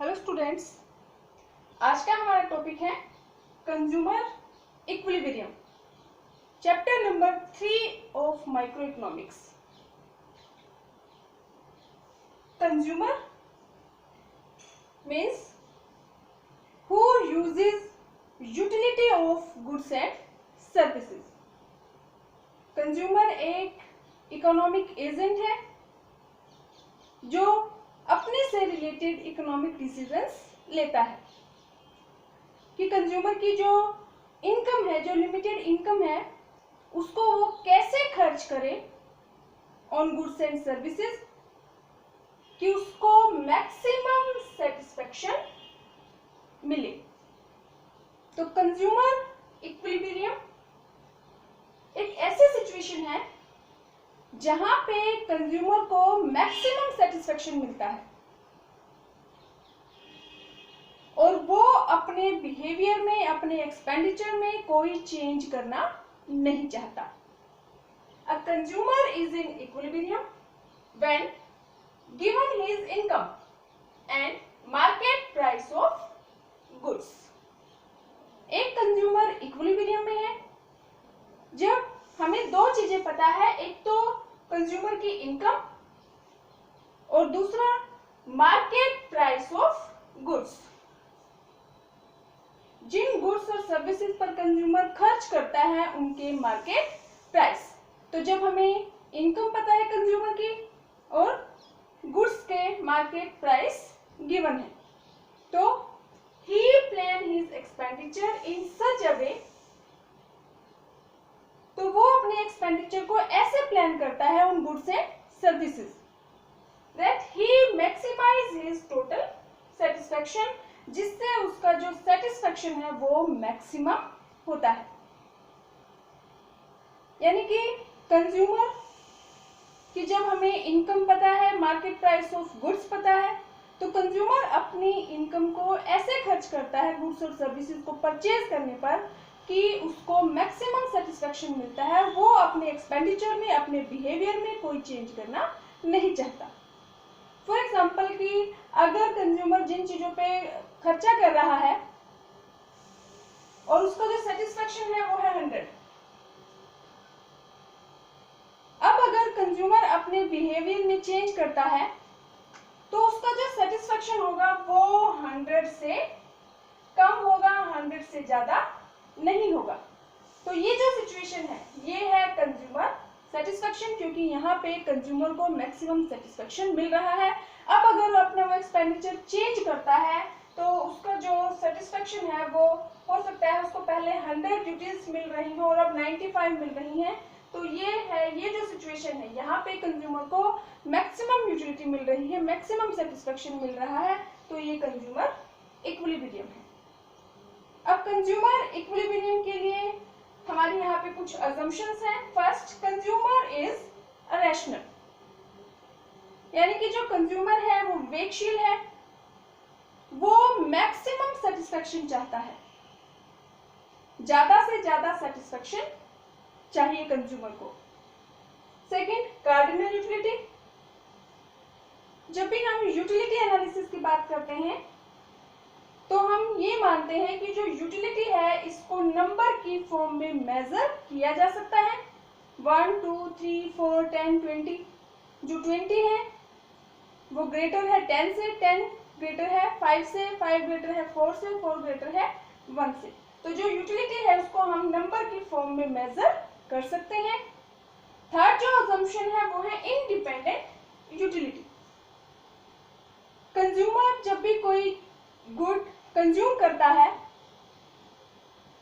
Hello students, आज का हमारा टॉपिक है consumer equilibrium, chapter number 3 of micro economics. Consumer means who uses utility of goods and services. Consumer एक economic agent है जो अपने से रिलेटेड इकोनॉमिक डिसीजंस लेता है कि कंज्यूमर की जो इनकम है, जो लिमिटेड इनकम है, उसको वो कैसे खर्च करे ऑन गुड्स एंड सर्विसेज कि उसको मैक्सिमम सेटिस्फेक्शन मिले। तो कंज्यूमर इक्विलिब्रियम एक ऐसी सिचुएशन है जहां पे कंज्यूमर को मैक्सिमम सेटिस्फेक्शन मिलता है और वो अपने बिहेवियर में, अपने एक्सपेंडिचर में कोई चेंज करना नहीं चाहता। A consumer is in equilibrium when given his income and market price of goods. एक कंज्यूमर इक्विलिब्रियम में है जब हमें दो चीजें पता है, एक तो कंज्यूमर की इनकम और दूसरा मार्केट प्राइस ऑफ गुड्स। जिन गुड्स और सर्विसेज पर कंज्यूमर खर्च करता है उनके मार्केट प्राइस। तो जब हमें इनकम पता है कंज्यूमर की और गुड्स के मार्केट प्राइस गिवन है, तो he plan his expenditure in such a way, तो वो अपने एक्सपेंडिचर को ऐसे प्लान करता है उन goods and services that he maximise his total satisfaction, जिससे उसका जो सेटिस्फेक्शन है वो मैक्सिमम होता है। यानी कि कंज्यूमर की जब हमें इनकम पता है, मार्केट प्राइस ऑफ गुड्स पता है, तो कंज्यूमर अपनी इनकम को ऐसे खर्च करता है गुड्स और सर्विसेज को परचेज करने पर कि उसको मैक्सिमम सेटिस्फेक्शन मिलता है। वो अपने एक्सपेंडिचर में, अपने बिहेवियर में कोई चेंज करना नहीं चाहता। फॉर एग्जाम्पल कि अगर कंज्यूमर जिन चीजों पे खर्चा कर रहा है और उसका जो सेटिस्फेक्शन है वो है 100, अब अगर कंज्यूमर अपने बिहेवियर में चेंज करता है तो उसका जो सेटिस्फेक्शन होगा वो 100 से कम होगा, 100 से ज्यादा नहीं होगा। तो ये जो सिचुएशन है ये है कंज्यूमर सेटिस्फेक्शन, क्योंकि यहाँ पे कंज्यूमर को मैक्सिमम सेटिस्फेक्शन मिल रहा है। अब अगर वो अपना वो एक्सपेंडिचर चेंज करता है तो उसका जो सेटिस्फेक्शन है वो हो सकता है उसको पहले 100 ड्यूटीज मिल रही हो और अब 95 मिल रही हैं। तो ये जो सिचुएशन है, यहाँ पे कंज्यूमर को मैक्सिमम यूटिलिटी मिल रही है, मैक्सिमम सेटिस्फेक्शन मिल रहा है, तो ये कंज्यूमर इक्विलिब्रियम है। अब कंज्यूमर इक्विलिब्रियम के लिए हमारे यहाँ पे कुछ अजम्पशंस हैं। फर्स्ट, कंज्यूमर इज रैशनल, यानी कि जो कंज्यूमर है वो विवेकशील है, वो मैक्सिमम सेटिस्फेक्शन चाहता है, ज्यादा से ज्यादा सेटिस्फेक्शन चाहिए कंज्यूमर को। Second, cardinal utility. जब भी हम यूटिलिटी एनालिसिस की बात करते हैं तो हम ये मानते हैं कि जो यूटिलिटी है इसको नंबर की फॉर्म में मेजर किया जा सकता है। 1, 2, 3, 4, 10, 20। जो 20 है वो ग्रेटर है 10 से, 10 ग्रेटर है 5 से, 5 ग्रेटर है 4 से, 4 ग्रेटर है 1 से। तो जो यूटिलिटी है उसको हम नंबर की फॉर्म में मेजर कर सकते हैं। थर्ड जो अजम्पशन है वो है इंडिपेंडेंट यूटिलिटी। कंज्यूमर जब भी कोई गुड कंज्यूम करता है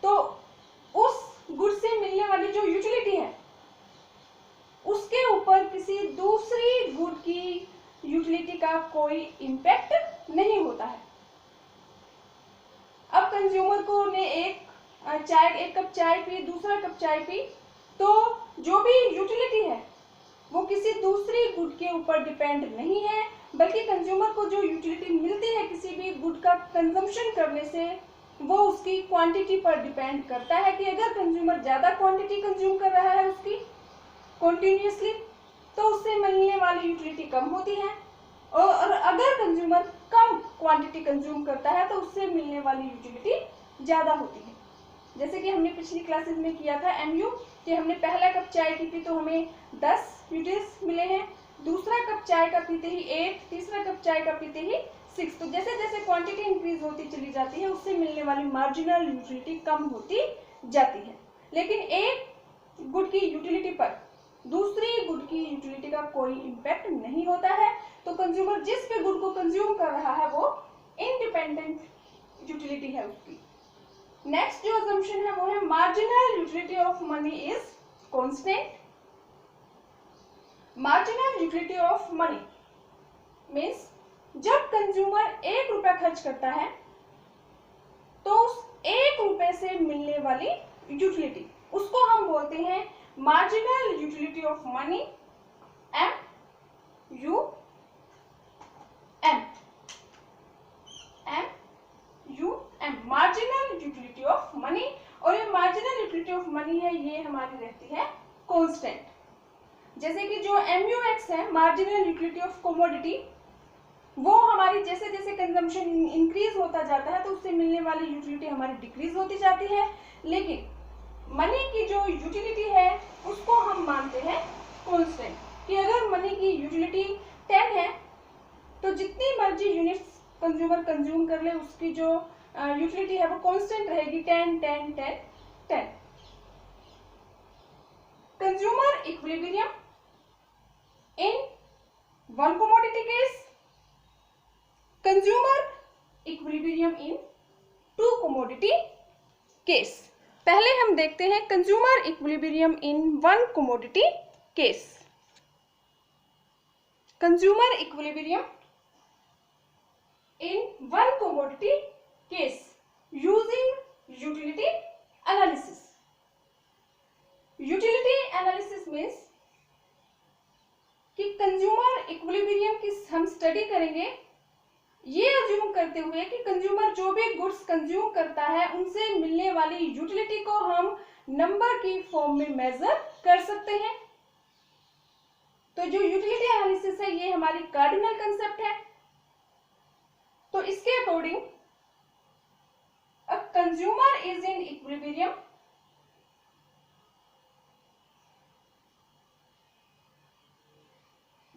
तो उस गुड से मिलने वाली जो यूटिलिटी है उसके ऊपर किसी दूसरी गुड की यूटिलिटी का कोई इम्पैक्ट नहीं होता है। अब कंज्यूमर को ने एक कप चाय पी, दूसरा कप चाय पी, तो जो भी यूटिलिटी है वो किसी दूसरी गुड के ऊपर डिपेंड नहीं है, बल्कि कंज्यूमर को जो यूटिलिटी मिलती है किसी भी गुड का कंजम्पशन करने से वो उसकी क्वांटिटी पर डिपेंड करता है कि अगर कंज्यूमर ज़्यादा क्वांटिटी कंज्यूम कर रहा है उसकी कॉन्टिन्यूसली तो उससे मिलने वाली यूटिलिटी कम होती है, और अगर कंज्यूमर कम क्वांटिटी कंज्यूम करता है तो उससे मिलने वाली यूटिलिटी ज़्यादा होती है। जैसे कि हमने पिछली क्लासेस में किया था MU कि हमने पहला कप चाय की थी तो हमें 10 यूनिट्स मिले हैं, दूसरा कप चाय का पीते ही 8, तीसरा कप चाय का पीते ही 6। तो जैसे जैसे क्वांटिटी इंक्रीज होती चली जाती है उससे मिलने वाली मार्जिनल यूटिलिटी कम होती जाती है। लेकिन एक गुड की यूटिलिटी पर दूसरी गुड की यूटिलिटी का कोई इम्पैक्ट नहीं होता है। तो कंज्यूमर जिस भी गुड को कंज्यूम कर रहा है वो इंडिपेंडेंट यूटिलिटी है उसकी। नेक्स्ट जो अजम्पशन है वो है marginal utility of money is constant. Marginal utility of money means जब कंज्यूमर 1 रुपया खर्च करता है तो उस 1 रुपए से मिलने वाली यूटिलिटी उसको हम बोलते हैं marginal utility of money, MUM। Marginal utility of money. और ये मार्जिनल यूटिलिटी ऑफ मनी है ये हमारी रहती है कांस्टेंट। जैसे कि जो MUX है मार्जिनल यूटिलिटी ऑफ कमोडिटी, वो हमारी जैसे जैसे कंजम्पशन इंक्रीज होता जाता है तो उससे मिलने वाली यूटिलिटी हमारी डिक्रीज होती जाती है। लेकिन मनी की जो यूटिलिटी है उसको हम मानते हैं कांस्टेंट, कि अगर मनी की यूटिलिटी 10 है तो जितनी मर्जी यूनिट्स कंज्यूमर कंज्यूम कर ले उसकी जो यूटिलिटी है वो कांस्टेंट रहेगी 10 10 10 10। Consumer equilibrium in one commodity case, consumer equilibrium in two commodity case. पहले हम देखते हैं consumer equilibrium in one commodity case. Consumer equilibrium in one commodity case using utility analysis. Utility analysis means कि consumer equilibrium की हम study करेंगे ये assume करते हुए कि कंज्यूमर जो भी गुड्स कंज्यूम करता है उनसे मिलने वाली यूटिलिटी को हम नंबर की फॉर्म में मेजर कर सकते हैं। तो जो यूटिलिटी एनालिसिस है ये हमारी कार्डिनल कंसेप्ट है। तो इसके according a consumer is in equilibrium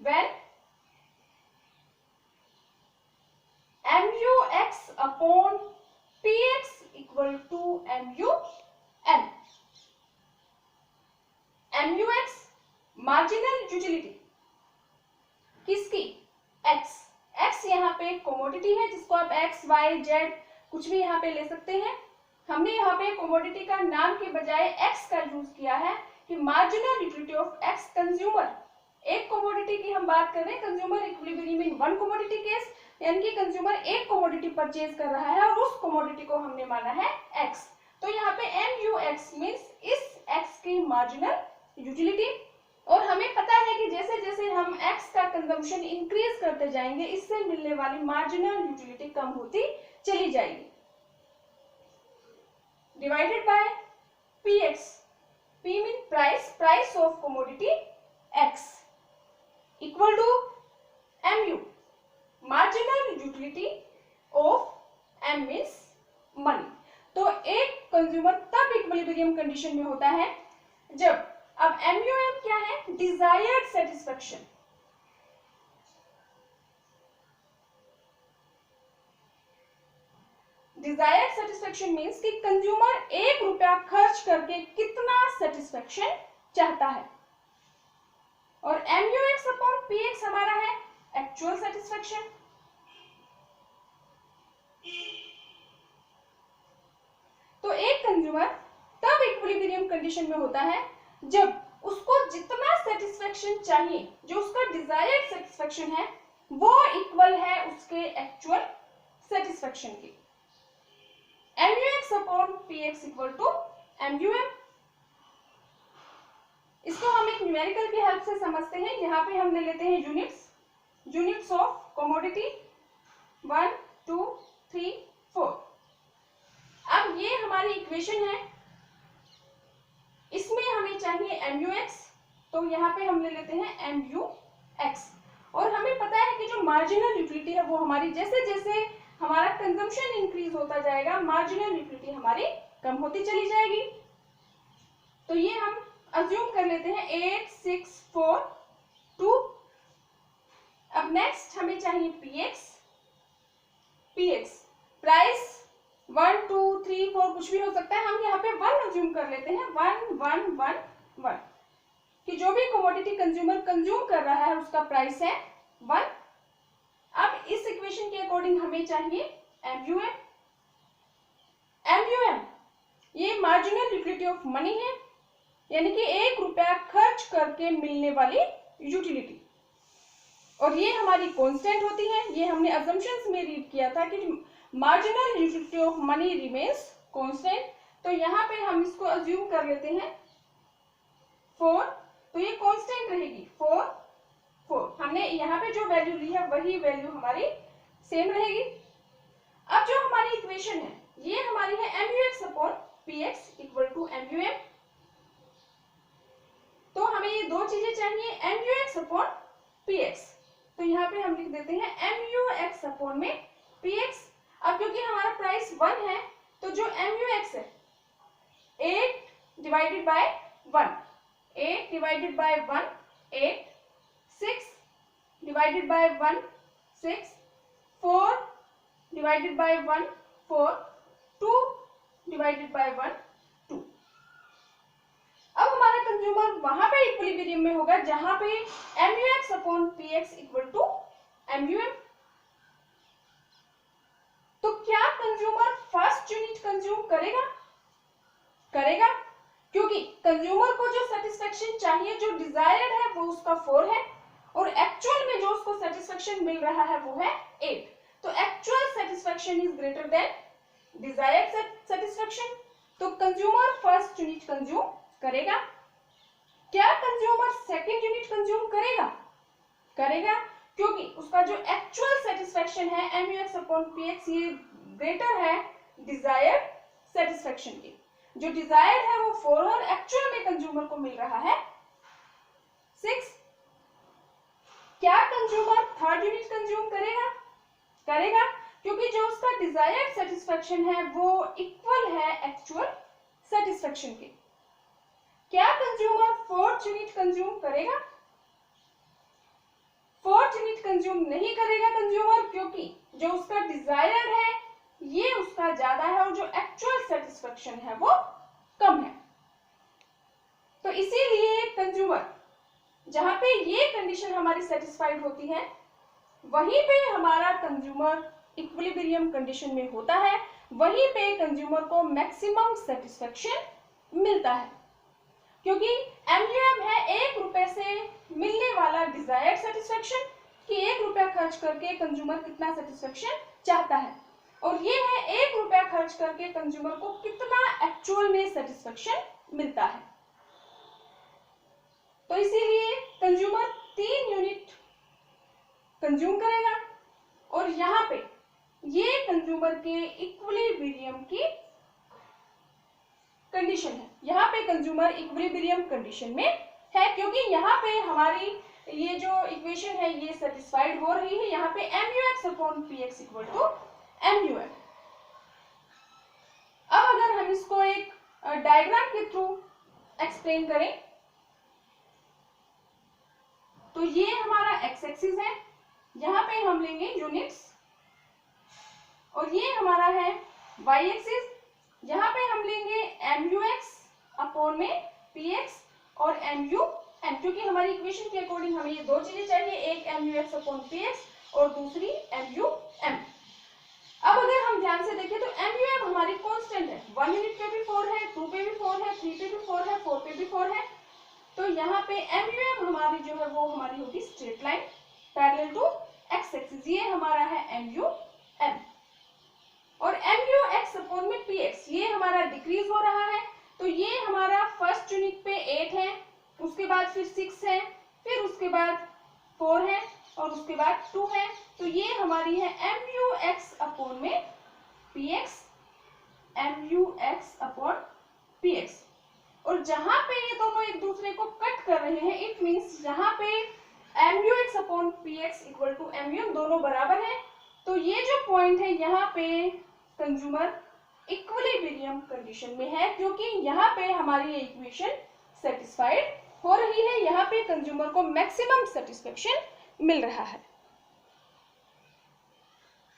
when MUX upon PX equal to MUM। MUX marginal utility किसकी? X। X यहाँ पे कमोडिटी है जिसको आप X, Y, Z कुछ भी यहाँ पे ले सकते हैं। हमने यहाँ पे कमोडिटी का नाम के बजाय X का यूज किया है कि marginal utility of X consumer. एक कमोडिटी की हम बात कर रहे हैं, consumer equilibrium in one commodity case, यानी कि कंज्यूमर एक कमोडिटी परचेज कर रहा है और उस कमोडिटी को हमने माना है X। तो यहाँ पे MUX मीन्स इस X की मार्जिनल यूटिलिटी। और हमें पता है कि जैसे जैसे हम X का कंजम्पशन इंक्रीज करते जाएंगे इससे मिलने वाली मार्जिनल यूटिलिटी कम होती चली जाएगी। Divided by PX, P mean price, price of commodity X equal to MU marginal utility of M means money. तो एक कंज्यूमर तब इक्विलिब्रियम कंडीशन में होता है जब, अब MUM क्या है? Desired satisfaction. Desired satisfaction means कि कंज्यूमर 1 रुपया खर्च करके कितना सेटिस्फेक्शन चाहता है। और MUX अपॉन PX हमारा है एक्चुअल सेटिस्फेक्शन। तो एक कंज्यूमर तब इक्विलिब्रियम कंडीशन में होता है जब उसको जितना सेटिस्फेक्शन चाहिए, जो उसका डिजायर्ड सेटिस्फेक्शन है, वो इक्वल है उसके एक्चुअल सेटिस्फेक्शन की। MUX upon PX equal to MUM। इसको हम एक न्यूमेरिकल की हेल्प से समझते हैं। यहाँ पे हम ले लेते हैं यूनिट्स ऑफ कमोडिटी 1 2 3 4। अब ये हमारी इक्वेशन है, इसमें हमें चाहिए MUX, तो यहाँ पे हम ले लेते हैं MUX। और हमें पता है कि जो मार्जिनल यूटिलिटी है वो हमारी जैसे जैसे हमारा कंजम्पशन इंक्रीज होता जाएगा, मार्जिनल यूटिलिटी हमारी कम होती चली जाएगी। तो ये हम अज्यूम कर लेते हैं 8, 6, 4, 2। अब नेक्स्ट हमें चाहिए पीएक्स। प्राइस 1, 2, 3, 4 कुछ भी हो सकता है, हम यहाँ पे 1 अज्यूम कर लेते हैं। 1, 1, 1, 1 कि जो भी कमोडिटी कंज्यूमर कंज्यूम कर रहा है उसका प्राइस है 1। अब इस इक्वेशन के अकॉर्डिंग हमें चाहिए MUM। ये मार्जिनल यूटिलिटी ऑफ मनी है, यानी कि 1 रुपया खर्च करके मिलने वाली यूटिलिटी, और ये हमारी कांस्टेंट होती है। ये हमने अजम्पशंस में रीड किया था कि marginal utility of money remains constant. तो यहाँ पे हम इसको अज्यूम कर लेते हैं 4, तो ये कांस्टेंट रहेगी 4, 4। हमने यहाँ पे जो वैल्यू ली है वही वैल्यू हमारी सेम रहेगी। अब जो हमारी इक्वेशन है ये हमारी है MUX upon PX equal to MUM। तो हमें ये दो चीजें चाहिए, MUX अपॉन PX। तो यहाँ पे हम लिख देते हैं MUX अपॉन में PX। अब क्योंकि हमारा प्राइस 1 है तो जो MUX है 8 divided by 1, 8 divided by 1 8, 6 divided by 1 6, 4 divided by 1 4, 2 divided by 1 2। अब हमारा कंज्यूमर वहां पे इक्विलिब्रियम में होगा जहां पे MUX upon PX equal to MUM। तो क्या कंज्यूमर फर्स्ट यूनिट कंज्यूम करेगा? क्योंकि कंज्यूमर को जो सेटिस्फेक्शन चाहिए, जो डिजायर्ड है वो उसका 4 है, और एक्चुअल में जो उसको सेटिस्फेक्शन मिल रहा है वो है 8। तो actual satisfaction is greater than desired satisfaction. तो कंज्यूमर फर्स्ट यूनिट कंज्यूम करेगा। क्या कंज्यूमर सेकंड यूनिट कंज्यूम करेगा, क्योंकि उसका जो एक्चुअल सेटिस्फेक्शन है MUX अपॉन PX ये ग्रेटर है डिजायर्ड सेटिस्फेक्शन की। जो डिजायर्ड है वो 4 और एक्चुअल में कंज्यूमर को मिल रहा है 6। क्या कंज्यूमर थर्ड यूनिट कंज्यूम करेगा, क्योंकि जो उसका डिजायर्ड सेटिस्फेक्शन है वो इक्वल है एक्चुअल सेटिस्फेक्शन के। क्या कंज्यूमर फोर्थ यूनिट कंज्यूम करेगा? फोर्थ यूनिट कंज्यूम नहीं करेगा कंज्यूमर, क्योंकि जो उसका डिजायर्ड है ये उसका ज्यादा है और जो एक्चुअल सेटिस्फेक्शन है वो कम है। तो इसीलिए कंज्यूमर जहां पे ये कंडीशन हमारी सेटिस्फाइड होती है वहीं पे हमारा कंज्यूमर इक्विलिब्रियम कंडीशन में होता है, वहीं पे कंज्यूमर को मैक्सिमम सेटिस्फेक्शन मिलता है। क्योंकि MUM है 1 रुपए से मिलने वाला डिजायर्ड सेटिस्फेक्शन, कि 1 रुपया खर्च करके कंज्यूमर कितना सेटिस्फेक्शन चाहता है, और ये है 1 रुपया खर्च करके कंज्यूमर को कितना एक्चुअल में सेटिस्फेक्शन मिलता है। तो इसीलिए कंज्यूमर 3 यूनिट कंज्यूम करेगा, और यहाँ पे ये कंज्यूमर के इक्विलिब्रियम की कंडीशन है। यहाँ पे कंज्यूमर इक्विलिब्रियम कंडीशन में है, क्योंकि यहाँ पे हमारी ये जो इक्वेशन है ये सेटिस्फाइड हो रही है। यहाँ पे MUX upon PX equal to MUM। अब अगर हम इसको एक डायग्राम के थ्रू एक्सप्लेन करें तो ये हमारा एक्स एक्सिस है, यहाँ पे हम लेंगे यूनिट्स, और ये हमारा है वाई एक्सिस, यहाँ पे हम लेंगे MUX अपॉन में PX और MUM, क्योंकि हमारी इक्वेशन के अकॉर्डिंग हमें ये दो चीजें चाहिए, एक MUX अपॉन PX और दूसरी MUM। अब अगर हम ध्यान से देखें तो MUM हमारी कांस्टेंट है, 1 यूनिट पे भी 4 है, 2 पे भी 4 है, 3 पे भी 4 है, 4 पे भी 4 है। तो यहाँ पे MUM हमारी जो है वो हमारी होगी straight line parallel to X axis, ये हमारा है MUM। और MUX अपॉन में PX ये हमारा डिक्रीज हो रहा है, तो ये हमारा फर्स्ट यूनिट पे 8 है, उसके बाद फिर 6 है, फिर उसके बाद 4 है और उसके बाद 2 है। तो ये हमारी है MUX अपॉन में PX, MUX अपॉन PX। और जहां पे ये दोनों एक दूसरे को कट कर रहे हैं, इट मींस जहां पे MUX upon PX equal to MU, दोनों बराबर है। तो ये जो पॉइंट है यहाँ पे कंज्यूमर इक्विलिब्रियम कंडीशन में है, क्योंकि यहाँ पे हमारी ये इक्वेशन सेटिस्फाइड हो रही है, यहाँ पे कंज्यूमर को मैक्सिमम सेटिस्फेक्शन मिल रहा है।